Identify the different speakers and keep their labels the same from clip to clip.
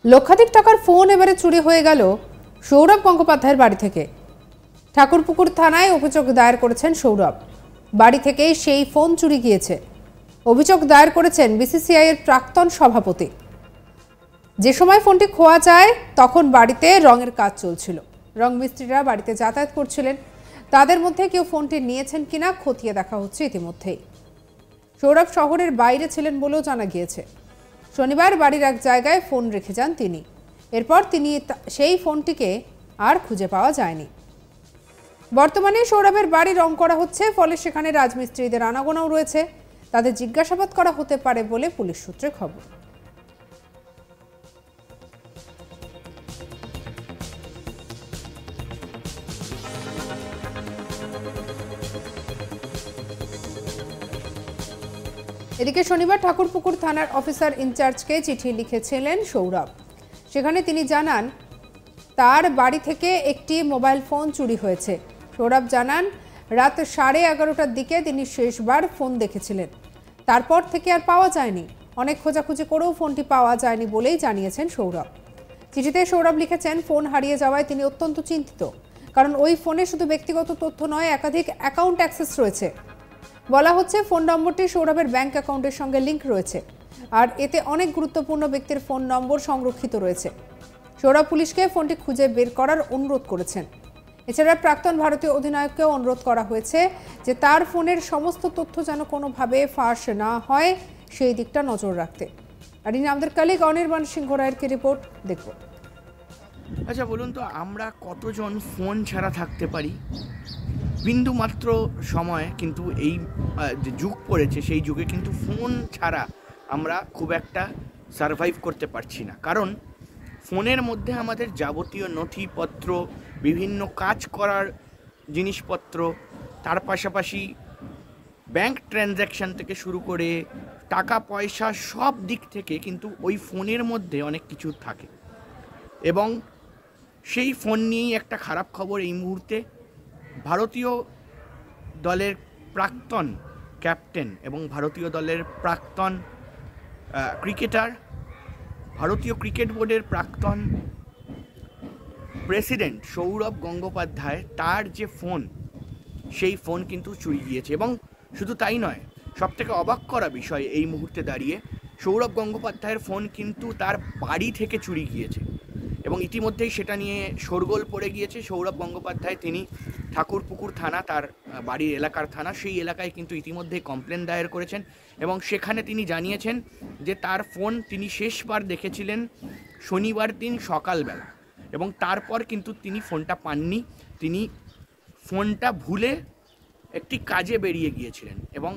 Speaker 1: লক্ষাধিক টাকার ফোন এবারে চুরি হয়ে গেল সৌরভ গঙ্গোপাধ্যায়ের বাড়ি থেকে। ঠাকুরপুকুর থানায় অভিযোগ দায়ের করেছেন সৌরভ। বাড়ি থেকে সেই ফোন চুরি গিয়েছে। অভিযোগ দায়ের করেছেন বিসিসিআই এর প্রাক্তন সভাপতি। যে সময় ফোনটি খোয়া যায় তখন বাড়িতে রঙের কাজ চলছিল। রং মিস্ত্রিরা বাড়িতে যাতায়াত করছিলেন। তাদের মধ্যে কেউ ফোনটি নিয়েছেন কিনা খতিয়ে দেখা হচ্ছে ইতিমধ্যেই। সৌরভ শহরের বাইরে ছিলেন বলেও জানা গিয়েছে। শনিবার বাড়ির এক জায়গায় ফোন রেখে যান তিনি। এরপর তিনি সেই ফোনটিকে আর খুঁজে পাওয়া যায়নি। বর্তমানে সৌরভের বাড়ি রং করা হচ্ছে, ফলে সেখানে রাজমিস্ত্রিদের আনাগোনাও রয়েছে। তাদের জিজ্ঞাসাবাদ করা হতে পারে বলে পুলিশ সূত্রে খবর। এদিকে শনিবার ঠাকুরপুকুর থানার অফিসার ইনচার্জকে চিঠি লিখেছিলেন সৌরভ। সেখানে তিনি জানান তার বাড়ি থেকে একটি মোবাইল ফোন চুরি হয়েছে। সৌরভ জানান রাত 11:30টার দিকে তিনি শেষবার ফোন দেখেছিলেন। তারপর থেকে আর পাওয়া যায়নি। অনেক খোঁজাখুঁজি করেও ফোনটি পাওয়া যায়নি বলেই জানিয়েছেন সৌরভ। চিঠিতে সৌরভ লিখেছেন, ফোন হারিয়ে যাওয়ায় তিনি অত্যন্ত চিন্তিত। কারণ ওই ফোনে শুধু ব্যক্তিগত তথ্য নয়, একাধিক অ্যাকাউন্ট অ্যাক্সেস রয়েছে। বলা হচ্ছে ফোন নম্বরটি সৌরভের ব্যাংক অ্যাকাউন্টের সঙ্গে লিঙ্ক রয়েছে, আর এতে অনেক গুরুত্বপূর্ণ ব্যক্তির ফোন নম্বর সংরক্ষিত রয়েছে। সৌরভ পুলিশকে ফোনটি খুঁজে বের করার অনুরোধ করেছেন। এছাড়া প্রাক্তন ভারতীয় অধিনায়ককেও অনুরোধ করা হয়েছে যে তার ফোনের সমস্ত তথ্য যেন কোনোভাবে ফাঁস না হয় সেই দিকটা নজর রাখতে। আর ইনি আমাদের কালিগ অনির্বাণ সিংহ রায়ের কি রিপোর্ট দেখব।
Speaker 2: আচ্ছা বলুন তো, আমরা কতজন ফোন ছাড়া থাকতে পারি? বিন্দু মাত্র সময় কিন্তু এই যে যুগ পড়েছে সেই যুগে কিন্তু ফোন ছাড়া আমরা খুব একটা সারভাইভ করতে পারছি না। কারণ ফোনের মধ্যে আমাদের যাবতীয় নথিপত্র, বিভিন্ন কাজ করার জিনিসপত্র, তার পাশাপাশি ব্যাংক ট্রানজ্যাকশান থেকে শুরু করে টাকা পয়সা সব দিক থেকে কিন্তু ওই ফোনের মধ্যে অনেক কিছু থাকে। এবং সেই ফোন নিয়েই একটা খারাপ খবর এই মুহূর্তে। ভারতীয় দলের প্রাক্তন ক্যাপ্টেন এবং ভারতীয় দলের প্রাক্তন ক্রিকেটার, ভারতীয় ক্রিকেট বোর্ডের প্রাক্তন প্রেসিডেন্ট সৌরভ গঙ্গোপাধ্যায়, তার যে ফোন, সেই ফোন কিন্তু চুরি গিয়েছে। এবং শুধু তাই নয়, সবথেকে অবাক করা বিষয় এই মুহূর্তে দাঁড়িয়ে, সৌরভ গঙ্গোপাধ্যায়ের ফোন কিন্তু তার বাড়ি থেকে চুরি গিয়েছে। এবং ইতিমধ্যেই সেটা নিয়ে শোরগোল পড়ে গিয়েছে। সৌরভ গঙ্গোপাধ্যায় তিনি ঠাকুরপুকুর থানা, তার বাড়ির এলাকার থানা, সেই এলাকায় কিন্তু ইতিমধ্যেই কমপ্লেন দায়ের করেছেন। এবং সেখানে তিনি জানিয়েছেন যে তার ফোন তিনি শেষবার দেখেছিলেন শনিবার দিন সকালবেলা, এবং তারপর কিন্তু তিনি ফোনটা পাননি। তিনি ফোনটা ভুলে একটি কাজে বেরিয়ে গিয়েছিলেন এবং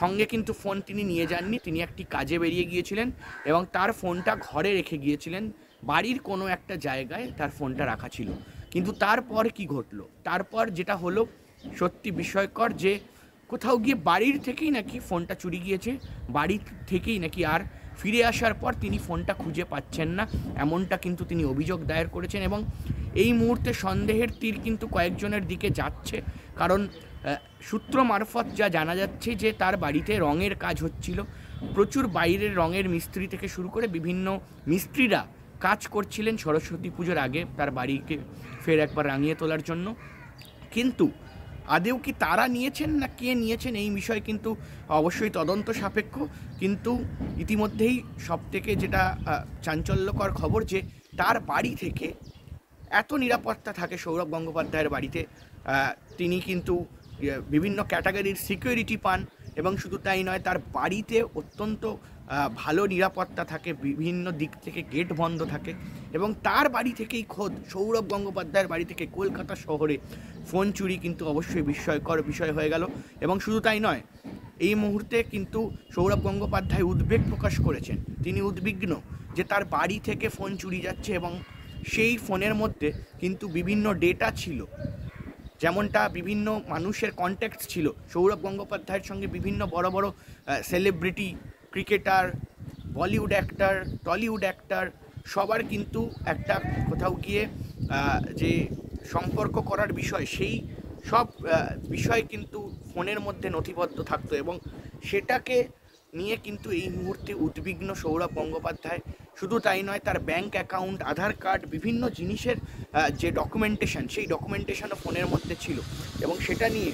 Speaker 2: সঙ্গে কিন্তু ফোন তিনি নিয়ে যাননি। তিনি একটি কাজে বেরিয়ে গিয়েছিলেন এবং তার ফোনটা ঘরে রেখে গিয়েছিলেন। বাড়ির কোনো একটা জায়গায় তার ফোনটা রাখা ছিল। কিন্তু তারপর কি ঘটলো? তারপর যেটা হলো সত্যি বিস্ময়কর, যে কোথাও গিয়ে বাড়ির থেকেই নাকি ফোনটা চুরি গিয়েছে। বাড়ি থেকেই নাকি আর ফিরে আসার পর তিনি ফোনটা খুঁজে পাচ্ছেন না, এমনটা কিন্তু তিনি অভিযোগ দায়ের করেছেন। এবং এই মুহূর্তে সন্দেহের তীর কিন্তু কয়েকজনের দিকে যাচ্ছে। কারণ সূত্র মারফত যা জানা যাচ্ছে যে তার বাড়িতে রঙের কাজ হচ্ছিল। প্রচুর বাইরের রঙের মিস্ত্রি থেকে শুরু করে বিভিন্ন মিস্ত্রিরা কাজ করছিলেন সরস্বতী পুজোর আগে তার বাড়িকে ফের একবার রাঙিয়ে তোলার জন্য। কিন্তু আদেও কি তারা নিয়েছেন না কে নিয়েছেন, এই বিষয় কিন্তু অবশ্যই তদন্ত সাপেক্ষ। কিন্তু ইতিমধ্যেই সবথেকে যেটা চাঞ্চল্যকর খবর, যে তার বাড়ি থেকে এত নিরাপত্তা থাকে সৌরভ গঙ্গোপাধ্যায়ের বাড়িতে। তিনি কিন্তু বিভিন্ন ক্যাটাগরির সিকিউরিটি পান, এবং শুধু তাই নয়, তার বাড়িতে অত্যন্ত ভালো নিরাপত্তা থাকে, বিভিন্ন দিক থেকে গেট বন্ধ থাকে। এবং তার বাড়ি থেকেই খোদ সৌরভ গঙ্গোপাধ্যায়ের বাড়ি থেকে কলকাতা শহরে ফোন চুরি কিন্তু অবশ্যই বিস্ময়কর বিষয় হয়ে গেল। এবং শুধু তাই নয়, এই মুহূর্তে কিন্তু সৌরভ গঙ্গোপাধ্যায় উদ্বেগ প্রকাশ করেছেন। তিনি উদ্বিগ্ন যে তার বাড়ি থেকে ফোন চুরি যাচ্ছে এবং সেই ফোনের মধ্যে কিন্তু বিভিন্ন ডেটা ছিল, যেমনটা বিভিন্ন মানুষের কন্ট্যাক্ট ছিল সৌরভ গঙ্গোপাধ্যায়ের সঙ্গে। বিভিন্ন বড় বড় celebrity, cricketer, Bollywood actor, Tollywood actor, সবার কিন্তু একটা কোথাও গিয়ে যে সম্পর্ক করার বিষয়, সেই সব বিষয় কিন্তু ফোনের মধ্যে নথিবদ্ধ থাকতো। এবং সেটাকে নিয়ে কিন্তু এই মুহূর্তে উদ্বিগ্ন সৌরভ গঙ্গোপাধ্যায়। শুধু তাই নয়, তার ব্যাংক অ্যাকাউন্ট, আধার কার্ড, বিভিন্ন জিনিসের যে ডকুমেন্টেশন, সেই ডকুমেন্টেশনও ফোনের মধ্যে ছিল এবং সেটা নিয়ে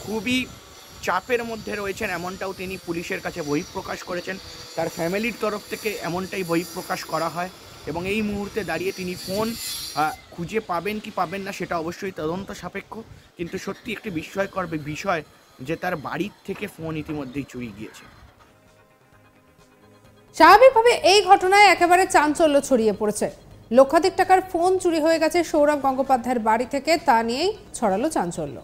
Speaker 2: খুবই চাপের মধ্যে রয়েছেন এমনটাও তিনি পুলিশের কাছে বহিঃপ্রকাশ করেছেন। তার ফ্যামিলির তরফ থেকে এমনটাই বহিঃপ্রকাশ করা হয় এবং এই মুহূর্তে দাঁড়িয়ে তিনি ফোন খুঁজে পাবেন কি পাবেন না সেটা অবশ্যই তদন্ত সাপেক্ষ, কিন্তু সত্যি একটি বিস্ময়কর বিষয় যে তার বাড়ির থেকে ফোন ইতিমধ্যেই চুরি গিয়েছে।
Speaker 1: স্বাভাবিকভাবে এই ঘটনায় একেবারে চাঞ্চল্য ছড়িয়ে পড়েছে। লক্ষাধিক টাকার ফোন চুরি হয়ে গেছে সৌরভ গঙ্গোপাধ্যায়ের বাড়ি থেকে, তা নিয়েই ছড়ালো চাঞ্চল্য।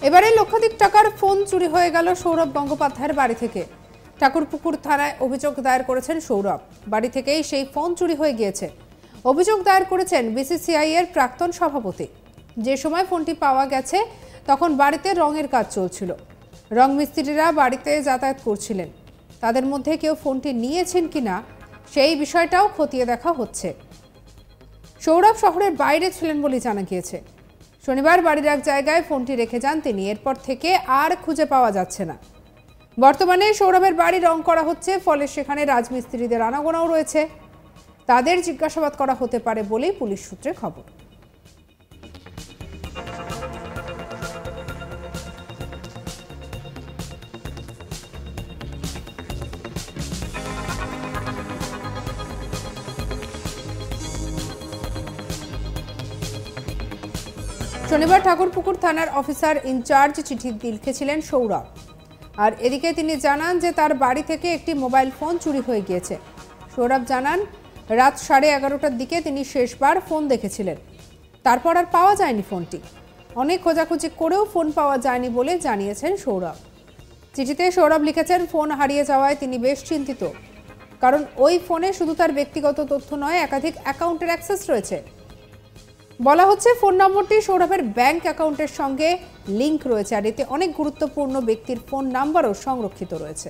Speaker 1: এবারে লক্ষাধিক টাকার ফোন চুরি হয়ে গেল সৌরভ গঙ্গোপাধ্যায়ের বাড়ি থেকে। ঠাকুরপুকুর থানায় অভিযোগ দায়ের করেছেন সৌরভ। বাড়ি থেকেই সেই ফোন চুরি হয়ে গিয়েছে। অভিযোগ দায়ের করেছেন বিসিসিআই এর প্রাক্তন সভাপতি। যে সময় ফোনটি পাওয়া গেছে তখন বাড়িতে রঙের কাজ চলছিল। রং মিস্ত্রিরা বাড়িতে যাতায়াত করছিলেন। তাদের মধ্যে কেউ ফোনটি নিয়েছেন কিনা সেই বিষয়টাও খতিয়ে দেখা হচ্ছে। সৌরভ শহরের বাইরে ছিলেন বলে জানা গিয়েছে। শনিবার বাড়ির এক জায়গায় ফোনটি রেখে যান তিনি। এরপর থেকে আর খুঁজে পাওয়া যাচ্ছে না। বর্তমানে সৌরভের বাড়ি রং করা হচ্ছে, ফলে সেখানে রাজমিস্ত্রিদের আনাগোনাও রয়েছে। তাদের জিজ্ঞাসাবাদ করা হতে পারে বলেই পুলিশ সূত্রে খবর। শনিবার ঠাকুরপুকুর থানার অফিসার ইনচার্জ চিঠি লিখেছিলেন সৌরভ। আর এদিকে তিনি জানান যে তার বাড়ি থেকে একটি মোবাইল ফোন চুরি হয়ে গিয়েছে। সৌরভ জানান রাত 11:30টার দিকে তিনি শেষবার ফোন দেখেছিলেন। তারপর আর পাওয়া যায়নি ফোনটি। অনেক খোঁজাখুঁজি করেও ফোন পাওয়া যায়নি বলে জানিয়েছেন সৌরভ। চিঠিতে সৌরভ লিখেছেন ফোন হারিয়ে যাওয়ায় তিনি বেশ চিন্তিত, কারণ ওই ফোনে শুধু তার ব্যক্তিগত তথ্য নয়, একাধিক অ্যাকাউন্টের অ্যাক্সেস রয়েছে। বলা হচ্ছে ফোন নম্বরটি সৌরভের ব্যাংক অ্যাকাউন্টের সঙ্গে লিংক রয়েছে, আর এতে অনেক গুরুত্বপূর্ণ ব্যক্তির ফোন নাম্বারও সংরক্ষিত রয়েছে।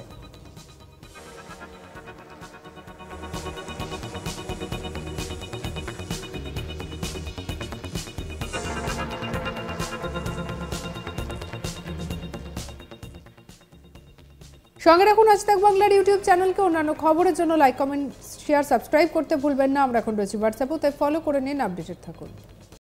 Speaker 1: সঙ্গে রাখুন আজ তাক বাংলার ইউটিউব চ্যানেলকে। অন্যান্য খবরের জন্য লাইক, কমেন্ট, শেয়ার, সাবস্ক্রাইব করতে ভুলবেন না। আমরা এখন রয়েছি হোয়াটসঅ্যাপে, তাই ফলো করে নিন, আপডেটেড থাকুন।